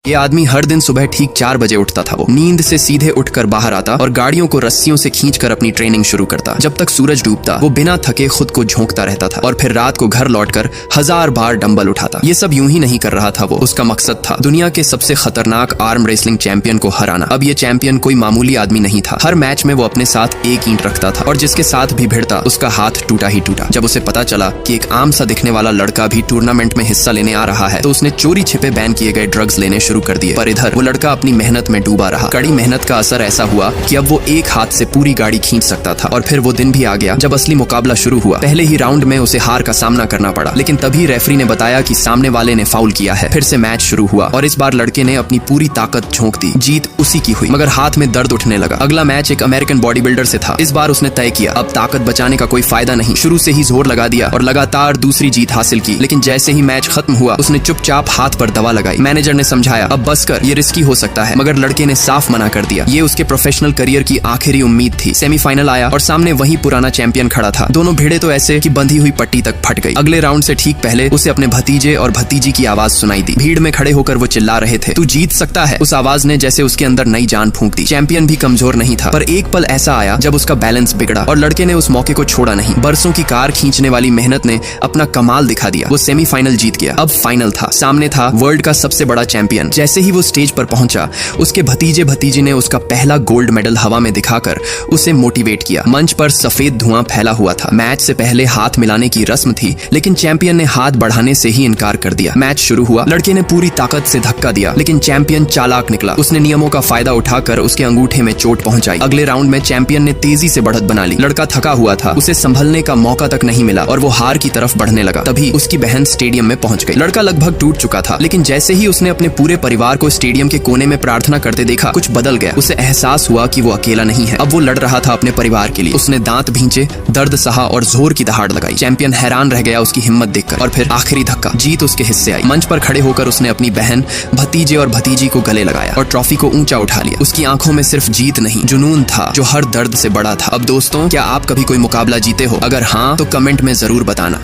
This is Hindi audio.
ये आदमी हर दिन सुबह ठीक 4 बजे उठता था। वो नींद से सीधे उठकर बाहर आता और गाड़ियों को रस्सियों से खींचकर अपनी ट्रेनिंग शुरू करता। जब तक सूरज डूबता वो बिना थके खुद को झोंकता रहता था और फिर रात को घर लौटकर 1000 बार डंबल उठाता। ये सब यूं ही नहीं कर रहा था वो, उसका मकसद था दुनिया के सबसे खतरनाक आर्म रेसलिंग चैंपियन को हराना। अब ये चैंपियन कोई मामूली आदमी नहीं था। हर मैच में वो अपने साथ एक ईंट रखता था और जिसके साथ भी भिड़ता उसका हाथ टूटा ही टूटा। जब उसे पता चला कि एक आम सा दिखने वाला लड़का भी टूर्नामेंट में हिस्सा लेने आ रहा है तो उसने चोरी छिपे बैन किए गए ड्रग्स लेने शुरू कर दिए। पर इधर वो लड़का अपनी मेहनत में डूबा रहा। कड़ी मेहनत का असर ऐसा हुआ कि अब वो एक हाथ से पूरी गाड़ी खींच सकता था। और फिर वो दिन भी आ गया जब असली मुकाबला शुरू हुआ। पहले ही राउंड में उसे हार का सामना करना पड़ा, लेकिन तभी रेफरी ने बताया कि सामने वाले ने फाउल किया है। फिर से मैच शुरू हुआ और इस बार लड़के ने अपनी पूरी ताकत झोंक दी। जीत उसी की हुई, मगर हाथ में दर्द उठने लगा। अगला मैच एक अमेरिकन बॉडी बिल्डर से था। इस बार उसने तय किया अब ताकत बचाने का कोई फायदा नहीं। शुरू से ही जोर लगा दिया और लगातार दूसरी जीत हासिल की। लेकिन जैसे ही मैच खत्म हुआ उसने चुपचाप हाथ पर दवा लगाई। मैनेजर ने समझाया अब बस कर, ये रिस्की हो सकता है, मगर लड़के ने साफ मना कर दिया। ये उसके प्रोफेशनल करियर की आखिरी उम्मीद थी। सेमीफाइनल आया और सामने वही पुराना चैंपियन खड़ा था। दोनों भिड़े तो ऐसे कि बंधी हुई पट्टी तक फट गई। अगले राउंड से ठीक पहले उसे अपने भतीजे और भतीजी की आवाज सुनाई दी। भीड़ में खड़े होकर वो चिल्ला रहे थे, तू जीत सकता है। उस आवाज ने जैसे उसके अंदर नई जान फूंक दी। चैंपियन भी कमजोर नहीं था, पर एक पल ऐसा आया जब उसका बैलेंस बिगड़ा और लड़के ने उस मौके को छोड़ा नहीं। बरसों की कार खींचने वाली मेहनत ने अपना कमाल दिखा दिया। वो सेमीफाइनल जीत गया। अब फाइनल था। सामने था वर्ल्ड का सबसे बड़ा चैंपियन। जैसे ही वो स्टेज पर पहुंचा उसके भतीजे भतीजी ने उसका पहला गोल्ड मेडल हवा में दिखाकर उसे मोटिवेट किया। मंच पर सफेद धुआं फैला हुआ था। मैच से पहले हाथ मिलाने की रस्म थी, लेकिन चैंपियन ने हाथ बढ़ाने से ही इनकार कर दिया। मैच शुरू हुआ। लड़के ने पूरी ताकत से धक्का दिया, लेकिन चैंपियन चालाक निकला। उसने नियमों का फायदा उठाकर उसके अंगूठे में चोट पहुंचाई। अगले राउंड में चैंपियन ने तेजी से बढ़त बना ली। लड़का थका हुआ था, उसे संभलने का मौका तक नहीं मिला और वो हार की तरफ बढ़ने लगा। तभी उसकी बहन स्टेडियम में पहुंच गई। लड़का लगभग टूट चुका था, लेकिन जैसे ही उसने अपने पूरे परिवार को स्टेडियम के कोने में प्रार्थना करते देखा कुछ बदल गया। उसे एहसास हुआ कि वो अकेला नहीं है। अब वो लड़ रहा था अपने परिवार के लिए। उसने दांत भींचे, दर्द सहा और जोर की दहाड़ लगाई। चैंपियन हैरान रह गया उसकी हिम्मत देखकर। और फिर आखिरी धक्का, जीत उसके हिस्से आई। मंच पर खड़े होकर उसने अपनी बहन, भतीजे और भतीजी को गले लगाया और ट्रॉफी को ऊंचा उठा लिया। उसकी आंखों में सिर्फ जीत नहीं, जुनून था जो हर दर्द से बड़ा था। अब दोस्तों, क्या आप कभी कोई मुकाबला जीते हो? अगर हाँ तो कमेंट में जरूर बताना।